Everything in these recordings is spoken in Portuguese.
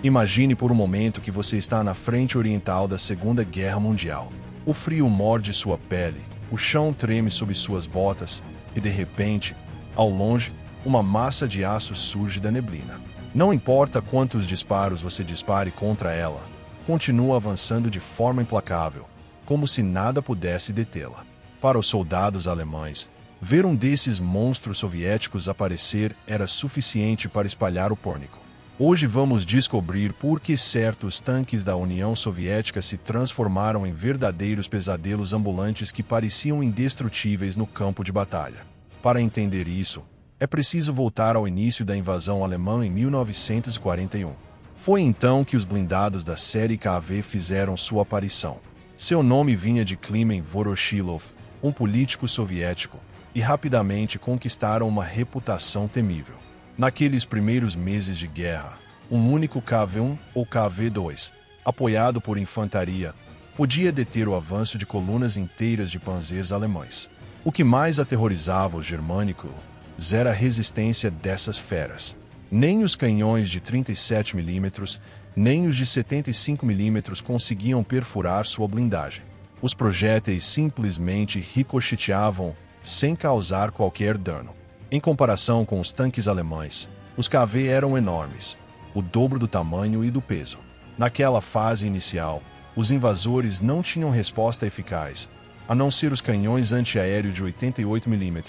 Imagine por um momento que você está na frente oriental da Segunda Guerra Mundial. O frio morde sua pele, o chão treme sob suas botas, e de repente, ao longe, uma massa de aço surge da neblina. Não importa quantos disparos você dispare contra ela, continua avançando de forma implacável, como se nada pudesse detê-la. Para os soldados alemães, ver um desses monstros soviéticos aparecer era suficiente para espalhar o pânico. Hoje vamos descobrir por que certos tanques da União Soviética se transformaram em verdadeiros pesadelos ambulantes que pareciam indestrutíveis no campo de batalha. Para entender isso, é preciso voltar ao início da invasão alemã em 1941. Foi então que os blindados da série KV fizeram sua aparição. Seu nome vinha de Klimen Voroshilov, um político soviético, e rapidamente conquistaram uma reputação temível. Naqueles primeiros meses de guerra, um único KV-1 ou KV-2, apoiado por infantaria, podia deter o avanço de colunas inteiras de panzers alemães. O que mais aterrorizava os germânicos era a resistência dessas feras. Nem os canhões de 37 mm, nem os de 75 mm conseguiam perfurar sua blindagem. Os projéteis simplesmente ricocheteavam sem causar qualquer dano. Em comparação com os tanques alemães, os KV eram enormes, o dobro do tamanho e do peso. Naquela fase inicial, os invasores não tinham resposta eficaz, a não ser os canhões antiaéreo de 88 mm,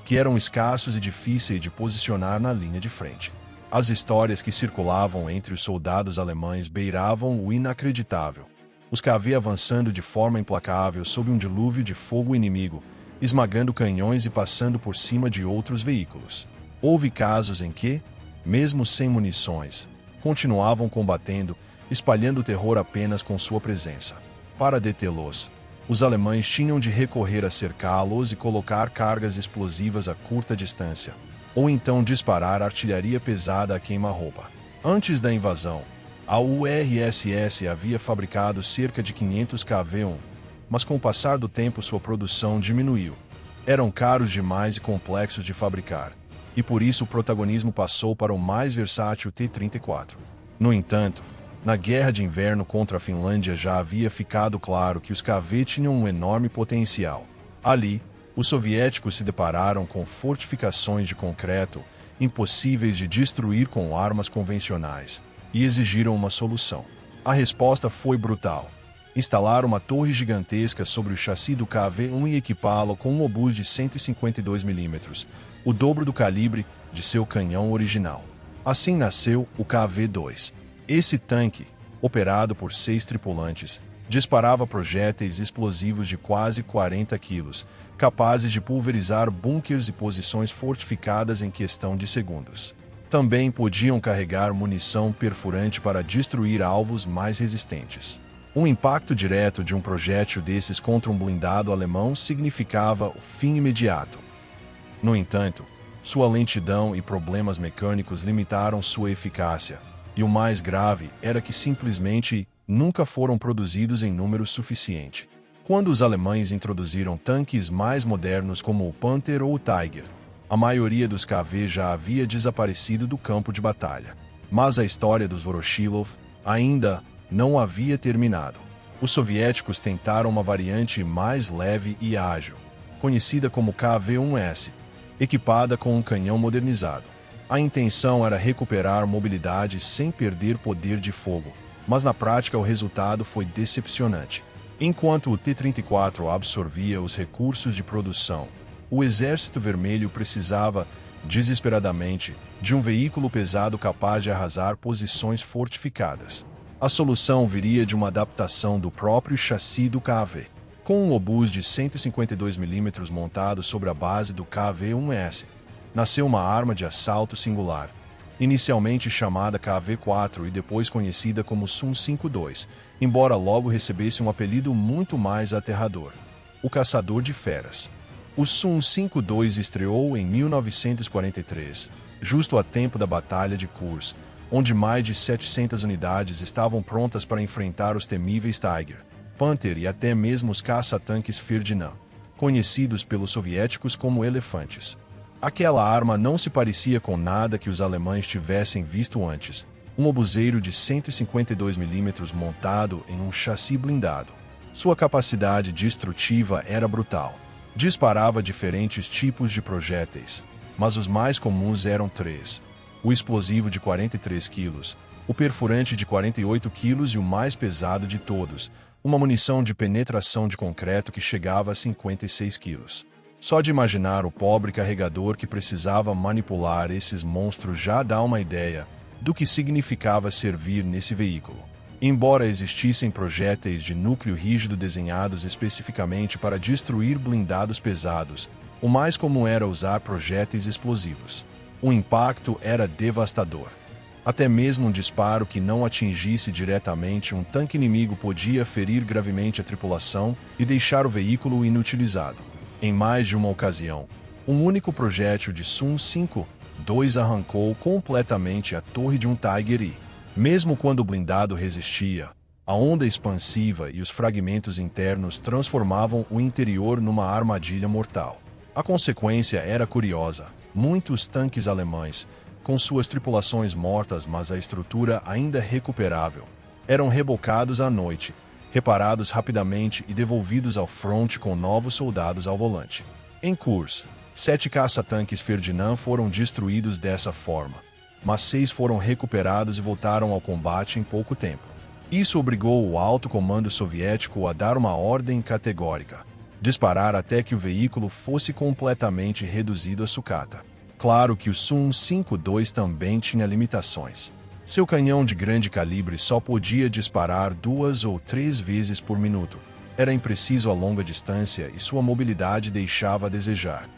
que eram escassos e difíceis de posicionar na linha de frente. As histórias que circulavam entre os soldados alemães beiravam o inacreditável. Os KV avançando de forma implacável sob um dilúvio de fogo inimigo, esmagando canhões e passando por cima de outros veículos. Houve casos em que, mesmo sem munições, continuavam combatendo, espalhando terror apenas com sua presença. Para detê-los, os alemães tinham de recorrer a cercá-los e colocar cargas explosivas a curta distância, ou então disparar artilharia pesada a queima-roupa. Antes da invasão, a URSS havia fabricado cerca de 500 KV-1, mas com o passar do tempo sua produção diminuiu. Eram caros demais e complexos de fabricar, e por isso o protagonismo passou para o mais versátil T-34. No entanto, na Guerra de Inverno contra a Finlândia já havia ficado claro que os KV tinham um enorme potencial. Ali, os soviéticos se depararam com fortificações de concreto impossíveis de destruir com armas convencionais, e exigiram uma solução. A resposta foi brutal. Instalar uma torre gigantesca sobre o chassi do KV-1 e equipá-lo com um obus de 152 mm, o dobro do calibre de seu canhão original. Assim nasceu o KV-2. Esse tanque, operado por 6 tripulantes, disparava projéteis explosivos de quase 40 quilos, capazes de pulverizar bunkers e posições fortificadas em questão de segundos. Também podiam carregar munição perfurante para destruir alvos mais resistentes. Um impacto direto de um projétil desses contra um blindado alemão significava o fim imediato. No entanto, sua lentidão e problemas mecânicos limitaram sua eficácia, e o mais grave era que simplesmente nunca foram produzidos em número suficiente. Quando os alemães introduziram tanques mais modernos como o Panther ou o Tiger, a maioria dos KV já havia desaparecido do campo de batalha. Mas a história dos Voroshilov ainda não havia terminado. Os soviéticos tentaram uma variante mais leve e ágil, conhecida como KV-1S, equipada com um canhão modernizado. A intenção era recuperar mobilidade sem perder poder de fogo, mas na prática o resultado foi decepcionante. Enquanto o T-34 absorvia os recursos de produção, o Exército Vermelho precisava, desesperadamente, de um veículo pesado capaz de arrasar posições fortificadas. A solução viria de uma adaptação do próprio chassi do KV. Com um obus de 152 mm montado sobre a base do KV-1S, nasceu uma arma de assalto singular, inicialmente chamada KV-4 e depois conhecida como Sun-52, embora logo recebesse um apelido muito mais aterrador: o Caçador de Feras. O Sun-52 estreou em 1943, justo a tempo da Batalha de Kursk, onde mais de 700 unidades estavam prontas para enfrentar os temíveis Tiger, Panther e até mesmo os caça-tanques Ferdinand, conhecidos pelos soviéticos como elefantes. Aquela arma não se parecia com nada que os alemães tivessem visto antes, um obuseiro de 152 mm montado em um chassi blindado. Sua capacidade destrutiva era brutal. Disparava diferentes tipos de projéteis, mas os mais comuns eram três: o explosivo de 43 kg, o perfurante de 48 kg e o mais pesado de todos, uma munição de penetração de concreto que chegava a 56 kg. Só de imaginar o pobre carregador que precisava manipular esses monstros já dá uma ideia do que significava servir nesse veículo. Embora existissem projéteis de núcleo rígido desenhados especificamente para destruir blindados pesados, o mais comum era usar projéteis explosivos. O impacto era devastador. Até mesmo um disparo que não atingisse diretamente um tanque inimigo podia ferir gravemente a tripulação e deixar o veículo inutilizado. Em mais de uma ocasião, um único projétil de Sun-52 arrancou completamente a torre de um Tiger I. Mesmo quando o blindado resistia, a onda expansiva e os fragmentos internos transformavam o interior numa armadilha mortal. A consequência era curiosa. Muitos tanques alemães, com suas tripulações mortas mas a estrutura ainda recuperável, eram rebocados à noite, reparados rapidamente e devolvidos ao fronte com novos soldados ao volante. Em Kursk, 7 caça-tanques Ferdinand foram destruídos dessa forma, mas 6 foram recuperados e voltaram ao combate em pouco tempo. Isso obrigou o alto comando soviético a dar uma ordem categórica: disparar até que o veículo fosse completamente reduzido a sucata. Claro que o Sun-52 também tinha limitações. Seu canhão de grande calibre só podia disparar 2 ou 3 vezes por minuto. Era impreciso a longa distância e sua mobilidade deixava a desejar.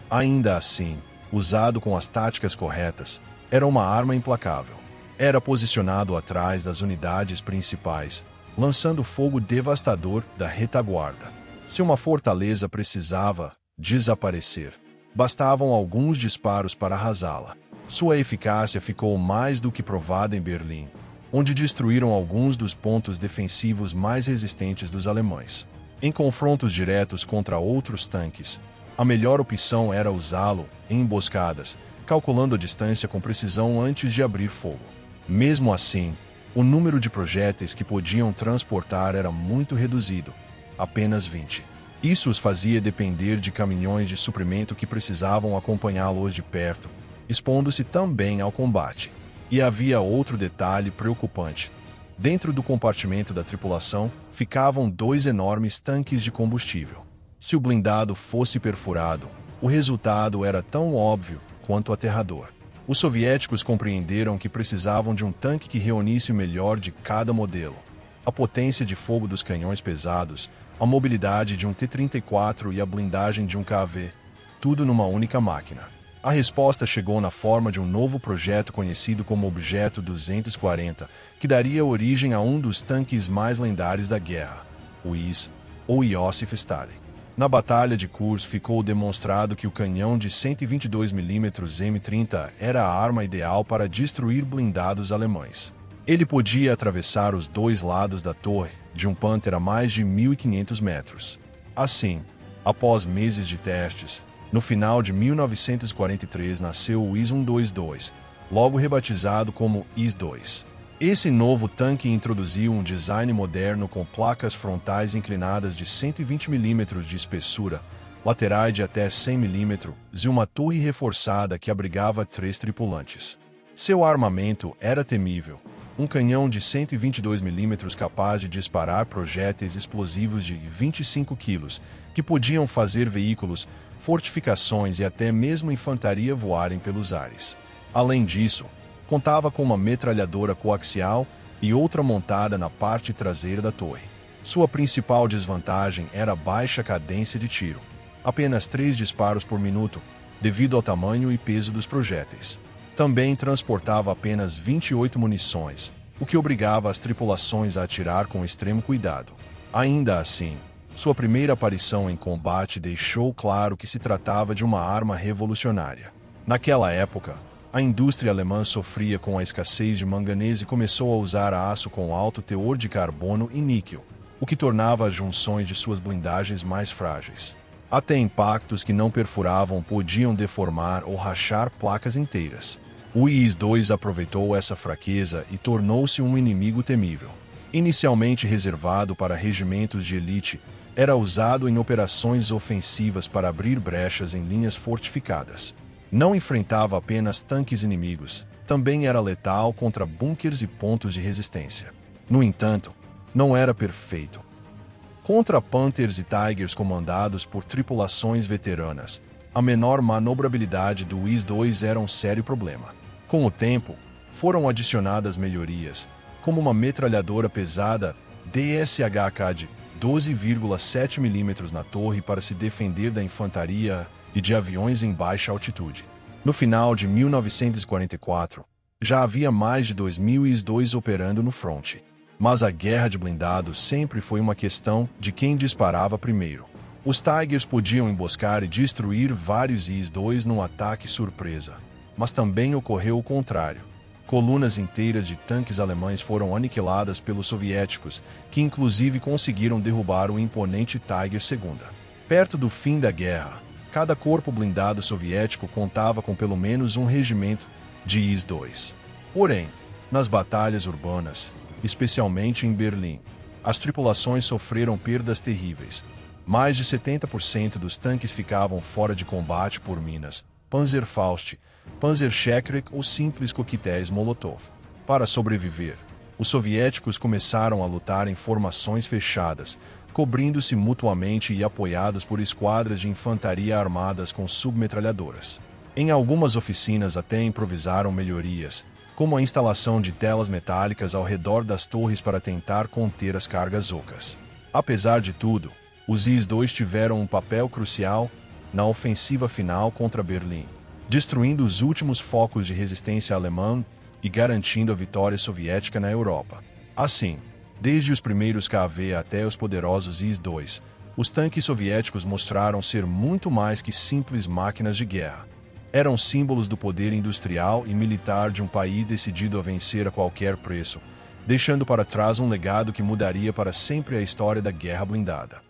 Ainda assim, usado com as táticas corretas, era uma arma implacável. Era posicionado atrás das unidades principais, lançando fogo devastador da retaguarda. Se uma fortaleza precisava desaparecer, bastavam alguns disparos para arrasá-la. Sua eficácia ficou mais do que provada em Berlim, onde destruíram alguns dos pontos defensivos mais resistentes dos alemães. Em confrontos diretos contra outros tanques, a melhor opção era usá-lo em emboscadas, calculando a distância com precisão antes de abrir fogo. Mesmo assim, o número de projéteis que podiam transportar era muito reduzido, apenas 20. Isso os fazia depender de caminhões de suprimento que precisavam acompanhá-los de perto, expondo-se também ao combate. E havia outro detalhe preocupante. Dentro do compartimento da tripulação ficavam 2 enormes tanques de combustível. Se o blindado fosse perfurado, o resultado era tão óbvio quanto aterrador. Os soviéticos compreenderam que precisavam de um tanque que reunisse o melhor de cada modelo: a potência de fogo dos canhões pesados, a mobilidade de um T-34 e a blindagem de um KV, tudo numa única máquina. A resposta chegou na forma de um novo projeto conhecido como Objeto 240, que daria origem a um dos tanques mais lendários da guerra, o IS, ou Iosif Stalin. Na Batalha de Kursk ficou demonstrado que o canhão de 122 mm M30 era a arma ideal para destruir blindados alemães. Ele podia atravessar os 2 lados da torre de um Panther a mais de 1.500 metros. Assim, após meses de testes, no final de 1943 nasceu o IS-122, logo rebatizado como IS-2. Esse novo tanque introduziu um design moderno com placas frontais inclinadas de 120 mm de espessura, laterais de até 100 mm e uma torre reforçada que abrigava 3 tripulantes. Seu armamento era temível. Um canhão de 122 mm capaz de disparar projéteis explosivos de 25 kg, que podiam fazer veículos, fortificações e até mesmo infantaria voarem pelos ares. Além disso, contava com uma metralhadora coaxial e outra montada na parte traseira da torre. Sua principal desvantagem era a baixa cadência de tiro, apenas 3 disparos por minuto, devido ao tamanho e peso dos projéteis. Também transportava apenas 28 munições, o que obrigava as tripulações a atirar com extremo cuidado. Ainda assim, sua primeira aparição em combate deixou claro que se tratava de uma arma revolucionária. Naquela época, a indústria alemã sofria com a escassez de manganês e começou a usar aço com alto teor de carbono e níquel, o que tornava as junções de suas blindagens mais frágeis. Até impactos que não perfuravam podiam deformar ou rachar placas inteiras. O IS-2 aproveitou essa fraqueza e tornou-se um inimigo temível. Inicialmente reservado para regimentos de elite, era usado em operações ofensivas para abrir brechas em linhas fortificadas. Não enfrentava apenas tanques inimigos, também era letal contra bunkers e pontos de resistência. No entanto, não era perfeito. Contra Panthers e Tigers comandados por tripulações veteranas, a menor manobrabilidade do IS-2 era um sério problema. Com o tempo, foram adicionadas melhorias, como uma metralhadora pesada DSHK de 12,7 mm na torre para se defender da infantaria e de aviões em baixa altitude. No final de 1944, já havia mais de 2.000 IS-2 operando no fronte. Mas a guerra de blindados sempre foi uma questão de quem disparava primeiro. Os Tigers podiam emboscar e destruir vários IS-2 num ataque surpresa. Mas também ocorreu o contrário. Colunas inteiras de tanques alemães foram aniquiladas pelos soviéticos, que inclusive conseguiram derrubar o imponente Tiger II. Perto do fim da guerra, cada corpo blindado soviético contava com pelo menos um regimento de IS-2. Porém, nas batalhas urbanas, especialmente em Berlim, as tripulações sofreram perdas terríveis. Mais de 70% dos tanques ficavam fora de combate por minas, Panzerfaust, Panzerschreck ou simples coquetéis Molotov. Para sobreviver, os soviéticos começaram a lutar em formações fechadas, cobrindo-se mutuamente e apoiados por esquadras de infantaria armadas com submetralhadoras. Em algumas oficinas até improvisaram melhorias, como a instalação de telas metálicas ao redor das torres para tentar conter as cargas ocas. Apesar de tudo, os IS-2 tiveram um papel crucial na ofensiva final contra Berlim, destruindo os últimos focos de resistência alemã e garantindo a vitória soviética na Europa. Assim, desde os primeiros KV até os poderosos IS-2, os tanques soviéticos mostraram ser muito mais que simples máquinas de guerra. Eram símbolos do poder industrial e militar de um país decidido a vencer a qualquer preço, deixando para trás um legado que mudaria para sempre a história da guerra blindada.